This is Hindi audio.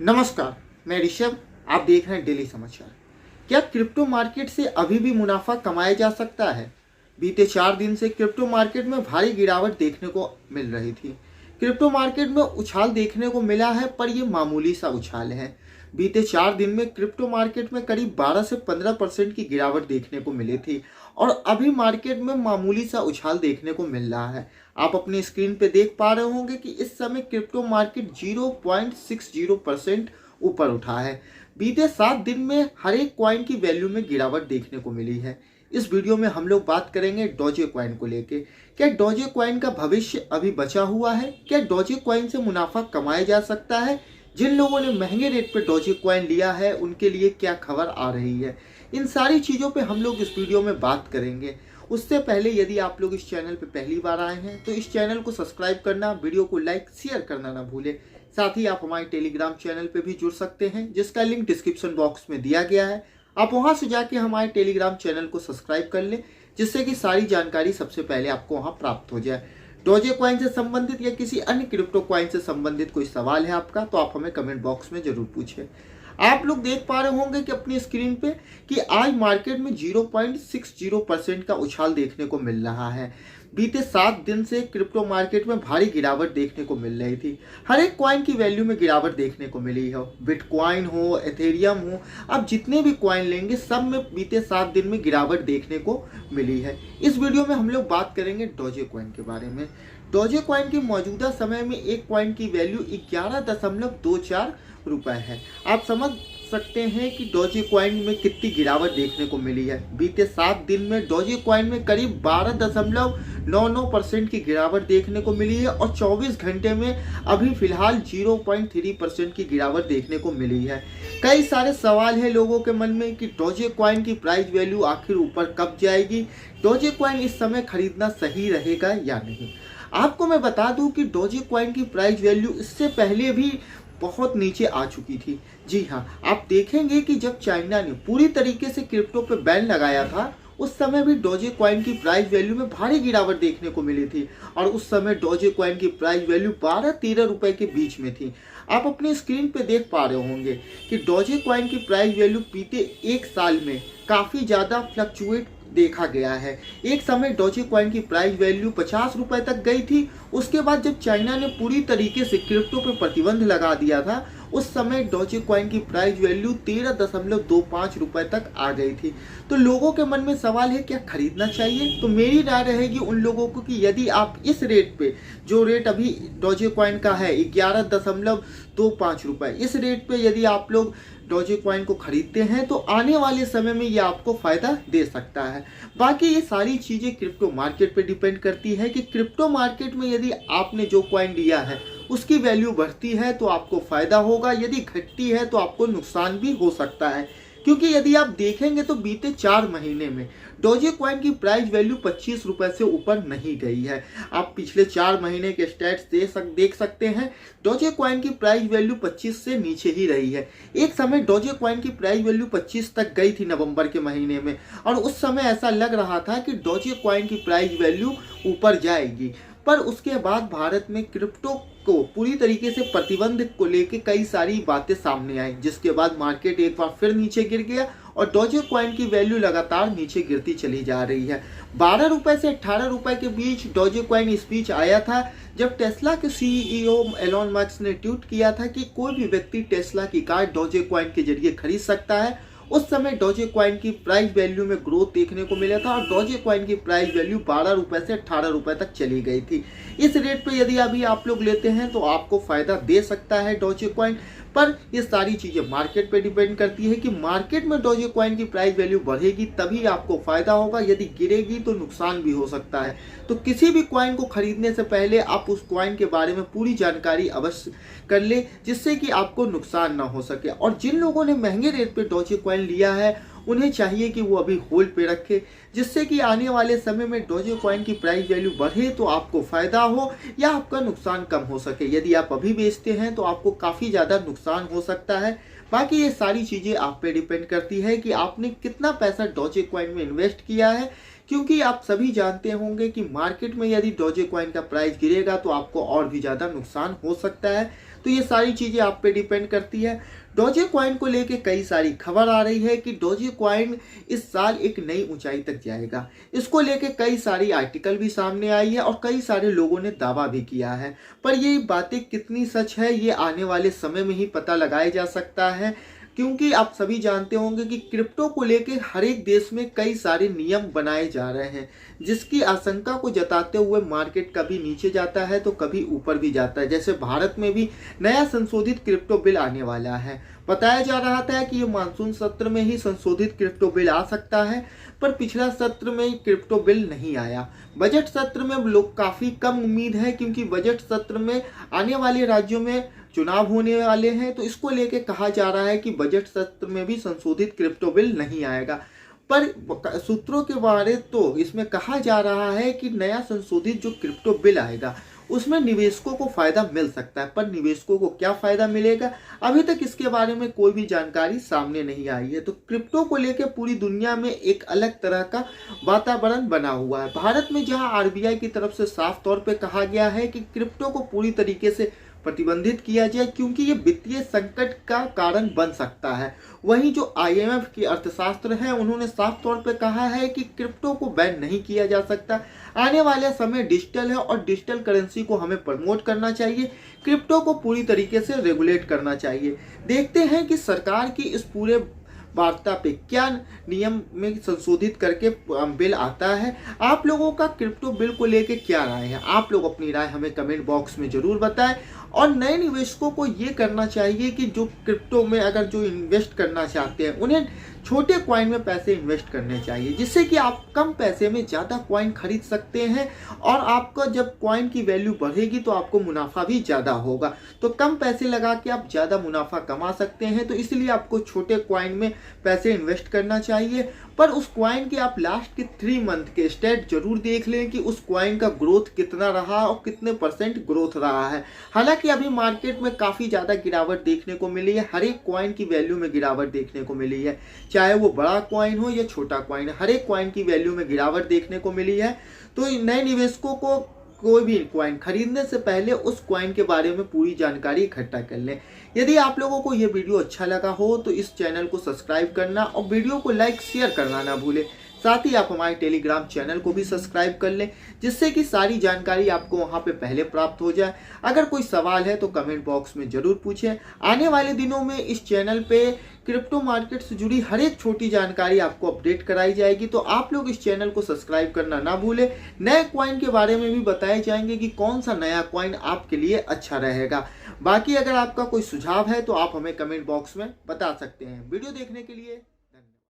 नमस्कार, मैं ऋषभ। आप देख रहे हैं डेली समाचार। क्या क्रिप्टो मार्केट से अभी भी मुनाफा कमाया जा सकता है? बीते 4 दिन से क्रिप्टो मार्केट में भारी गिरावट देखने को मिल रही थी। क्रिप्टो मार्केट में उछाल देखने को मिला है, पर यह मामूली सा उछाल है। बीते 4 दिन में क्रिप्टो मार्केट में करीब 12 से 15% की गिरावट देखने को मिली थी और अभी मार्केट में मामूली सा उछाल देखने को मिल रहा है। आप अपनी स्क्रीन पे देख पा रहे होंगे कि इस समय क्रिप्टो मार्केट 0.60% ऊपर उठा है। बीते 7 दिन में हर एक कॉइन की वैल्यू में गिरावट देखने को मिली है। इस वीडियो में हम लोग बात करेंगे डोजे कॉइन को लेके। क्या डोजे कॉइन का भविष्य अभी बचा हुआ है? क्या डोजे कॉइन से मुनाफा कमाया जा सकता है? जिन लोगों ने महंगे रेट पे डोजे कॉइन लिया है उनके लिए क्या खबर आ रही है? इन सारी चीज़ों पे हम लोग इस वीडियो में बात करेंगे। उससे पहले यदि आप लोग इस चैनल पे पहली बार आए हैं तो इस चैनल को सब्सक्राइब करना, वीडियो को लाइक शेयर करना ना भूलें। साथ ही आप हमारे टेलीग्राम चैनल पे भी जुड़ सकते हैं, जिसका लिंक डिस्क्रिप्शन बॉक्स में दिया गया है। आप वहां से जाके हमारे टेलीग्राम चैनल को सब्सक्राइब कर लें, जिससे कि सारी जानकारी सबसे पहले आपको वहां प्राप्त हो जाए। डोजे कॉइन से संबंधित या किसी अन्य क्रिप्टो कॉइन से संबंधित कोई सवाल है आपका, तो आप हमें कमेंट बॉक्स में जरूर पूछें। आप लोग देख पा रहे होंगे कि अपनी स्क्रीन पे कि आज मार्केट में 0.60% का उछाल देखने को मिल रहा है। बीते 7 दिन से क्रिप्टो मार्केट में भारी गिरावट देखने को मिल रही थी। हर एक कॉइन की वैल्यू में गिरावट देखने को मिली हो, बिटकॉइन हो, एथेरियम हो, आप जितने भी कॉइन लेंगे सब में बीते 7 दिन में गिरावट देखने को मिली है। इस वीडियो में हम लोग बात करेंगे डोजे कॉइन के बारे में। डोजे कॉइन की मौजूदा समय में एक कॉइन की वैल्यू 11.24 रुपए है। आप समझ सकते हैं कि डोजे कॉइन में कितनी गिरावट देखने को मिली है। बीते 7 दिन में डोजे कॉइन में करीब 12.99% की गिरावट देखने को मिली है और 24 घंटे में अभी फिलहाल 0.3% की गिरावट देखने को मिली है। कई सारे सवाल हैं लोगों के मन में कि डोजे कॉइन की प्राइस वैल्यू आखिर ऊपर कब जाएगी, डोजे कॉइन इस समय खरीदना सही रहेगा या नहीं। आपको मैं बता दूं कि डोजे कॉइन की प्राइस वैल्यू इससे पहले भी बहुत नीचे आ चुकी थी। जी हाँ, आप देखेंगे कि जब चाइना ने पूरी तरीके से क्रिप्टो पे बैन लगाया था, उस समय भी डोजे कॉइन की प्राइस वैल्यू में भारी गिरावट देखने को मिली थी और उस समय डोजे कॉइन की प्राइस वैल्यू 12-13 रुपए के बीच में थी। आप अपनी स्क्रीन पे देख पा रहे होंगे कि डोजे कॉइन की प्राइस वैल्यू बीते 1 साल में काफ़ी ज़्यादा फ्लक्चुएट देखा गया है। एक समय डोजे कॉइन की प्राइस वैल्यू 50 रुपए तक गई थी। उसके बाद जब चाइना ने पूरी तरीके से क्रिप्टो पे प्रतिबंध लगा दिया था, उस समय डोजे कॉइन की प्राइस वैल्यू 13.25 रुपए तक आ गई थी। तो लोगों के मन में सवाल है, क्या खरीदना चाहिए? तो मेरी राय रहेगी उन लोगों को कि यदि आप इस रेट पे, जो रेट अभी डोजे कॉइन का है 11.25 रुपए, इस रेट पे यदि आप लोग डोजे कॉइन को खरीदते हैं तो आने वाले समय में ये आपको फायदा दे सकता है। बाकी ये सारी चीजें क्रिप्टो मार्केट पे डिपेंड करती है कि क्रिप्टो मार्केट में यदि आपने जो कॉइन लिया है उसकी वैल्यू बढ़ती है तो आपको फायदा होगा, यदि घटती है तो आपको नुकसान भी हो सकता है। क्योंकि यदि आप देखेंगे तो बीते 4 महीने में डोजे कॉइन की प्राइस वैल्यू 25 रुपए से ऊपर नहीं गई है। आप पिछले 4 महीने के स्टैट्स देख सकते हैं, डोजे कॉइन की प्राइस वैल्यू 25 से नीचे ही रही है। एक समय डोजे कॉइन की प्राइस वैल्यू 25 तक गई थी नवंबर के महीने में और उस समय ऐसा लग रहा था कि डोजे कॉइन की प्राइस वैल्यू ऊपर जाएगी, पर उसके बाद भारत में क्रिप्टो को पूरी तरीके से प्रतिबंध को लेकर कई सारी बातें सामने आई, जिसके बाद मार्केट एक बार फिर नीचे गिर गया और डोजे कॉइन की वैल्यू लगातार नीचे गिरती चली जा रही है। 12 रुपए से 18 रुपए के बीच डोजे कॉइन इस बीच आया था, जब टेस्ला के सीईओ एलोन मस्क ने ट्वीट किया था कि कोई भी व्यक्ति टेस्ला की कार डोजे कॉइन के जरिए खरीद सकता है। उस समय डोजे कॉइन की प्राइस वैल्यू में ग्रोथ देखने को मिला था और डोजे कॉइन की प्राइस वैल्यू 12 रुपए से 18 रुपए तक चली गई थी। इस रेट पे यदि अभी आप लोग लेते हैं तो आपको फायदा दे सकता है डोजे कॉइन, पर ये सारी चीज़ें मार्केट पे डिपेंड करती है कि मार्केट में डोजे कॉइन की प्राइस वैल्यू बढ़ेगी तभी आपको फायदा होगा, यदि गिरेगी तो नुकसान भी हो सकता है। तो किसी भी कॉइन को खरीदने से पहले आप उस कॉइन के बारे में पूरी जानकारी अवश्य कर ले, जिससे कि आपको नुकसान ना हो सके। और जिन लोगों ने महंगे रेट पे डोजे कॉइन लिया है उन्हें चाहिए कि वो अभी होल्ड पे रखे, जिससे कि आने वाले समय में डोजे कॉइन की प्राइस वैल्यू बढ़े तो आपको फायदा हो या आपका नुकसान कम हो सके। यदि आप अभी बेचते हैं तो आपको काफ़ी ज़्यादा नुकसान हो सकता है। बाकी ये सारी चीज़ें आप पे डिपेंड करती है कि आपने कितना पैसा डोजे कॉइन में इन्वेस्ट किया है, क्योंकि आप सभी जानते होंगे कि मार्केट में यदि डोजे कॉइन का प्राइस गिरेगा तो आपको और भी ज़्यादा नुकसान हो सकता है। तो ये सारी चीज़ें आप पे डिपेंड करती है। डोजे कॉइन को लेके कई सारी खबर आ रही है कि डोजे कॉइन इस साल एक नई ऊंचाई तक जाएगा। इसको लेके कई सारी आर्टिकल भी सामने आई है और कई सारे लोगों ने दावा भी किया है, पर ये बातें कितनी सच है ये आने वाले समय में ही पता लगाया जा सकता है, क्योंकि आप सभी जानते होंगे कि क्रिप्टो को लेके हर एक देश में कई सारे नियम बनाए जा रहे हैं, जिसकी आशंका को जताते हुए मार्केट कभी नीचे जाता है तो कभी ऊपर भी जाता है। जैसे भारत में भी नया संशोधित क्रिप्टो बिल आने वाला है। बताया जा रहा था कि ये मानसून सत्र में ही संशोधित क्रिप्टो बिल आ सकता है, पर पिछला सत्र में क्रिप्टो बिल नहीं आया। बजट सत्र में लोग काफ़ी कम उम्मीद है, क्योंकि बजट सत्र में आने वाले राज्यों में चुनाव होने वाले हैं, तो इसको लेके कहा जा रहा है कि बजट सत्र में भी संशोधित क्रिप्टो बिल नहीं आएगा। पर सूत्रों के बारे तो इसमें कहा जा रहा है कि नया संशोधित जो क्रिप्टो बिल आएगा उसमें निवेशकों को फायदा मिल सकता है, पर निवेशकों को क्या फायदा मिलेगा अभी तक इसके बारे में कोई भी जानकारी सामने नहीं आई है। तो क्रिप्टो को लेकर पूरी दुनिया में एक अलग तरह का वातावरण बना हुआ है। भारत में जहां आरबीआई की तरफ से साफ तौर पे कहा गया है कि क्रिप्टो को पूरी तरीके से प्रतिबंधित किया जाए, क्योंकि ये वित्तीय संकट का कारण बन सकता है। वहीं जो आईएमएफ की अर्थशास्त्र है उन्होंने साफ तौर पर कहा है कि क्रिप्टो को बैन नहीं किया जा सकता। आने वाला समय डिजिटल है और डिजिटल करेंसी को हमें प्रमोट करना चाहिए, क्रिप्टो को पूरी तरीके से रेगुलेट करना चाहिए। देखते हैं कि सरकार की इस पूरे वार्ता पे क्या नियम में संशोधित करके बिल आता है। आप लोगों का क्रिप्टो बिल को लेके क्या राय है? आप लोग अपनी राय हमें कमेंट बॉक्स में जरूर बताएं। और नए निवेशकों को ये करना चाहिए कि जो क्रिप्टो में अगर जो इन्वेस्ट करना चाहते हैं उन्हें छोटे कॉइन में पैसे इन्वेस्ट करने चाहिए, जिससे कि आप कम पैसे में ज़्यादा कॉइन खरीद सकते हैं और आपका जब कॉइन की वैल्यू बढ़ेगी तो आपको मुनाफा भी ज़्यादा होगा। तो कम पैसे लगा के आप ज़्यादा मुनाफा कमा सकते हैं, तो इसलिए आपको छोटे कॉइन में पैसे इन्वेस्ट करना चाहिए। पर उस कॉइन के आप लास्ट के 3 मंथ के स्टेट जरूर देख लें कि उस कॉइन का ग्रोथ कितना रहा और कितने % ग्रोथ रहा है। हालांकि अभी मार्केट में काफ़ी ज़्यादा गिरावट देखने को मिली है, हर एक कॉइन की वैल्यू में गिरावट देखने को मिली है, चाहे वो बड़ा कॉइन हो या छोटा कॉइन, हर एक कॉइन की वैल्यू में गिरावट देखने को मिली है। तो नए निवेशकों को कोई भी कॉइन खरीदने से पहले उस कॉइन के बारे में पूरी जानकारी इकट्ठा कर लें। यदि आप लोगों को ये वीडियो अच्छा लगा हो तो इस चैनल को सब्सक्राइब करना और वीडियो को लाइक शेयर करना ना भूलें। साथ ही आप हमारे टेलीग्राम चैनल को भी सब्सक्राइब कर लें, जिससे कि सारी जानकारी आपको वहां पे पहले प्राप्त हो जाए। अगर कोई सवाल है तो कमेंट बॉक्स में ज़रूर पूछें। आने वाले दिनों में इस चैनल पे क्रिप्टो मार्केट से जुड़ी हर एक छोटी जानकारी आपको अपडेट कराई जाएगी, तो आप लोग इस चैनल को सब्सक्राइब करना ना भूलें। नए कॉइन के बारे में भी बताए जाएंगे कि कौन सा नया कॉइन आपके लिए अच्छा रहेगा। बाकी अगर आपका कोई सुझाव है तो आप हमें कमेंट बॉक्स में बता सकते हैं। वीडियो देखने के लिए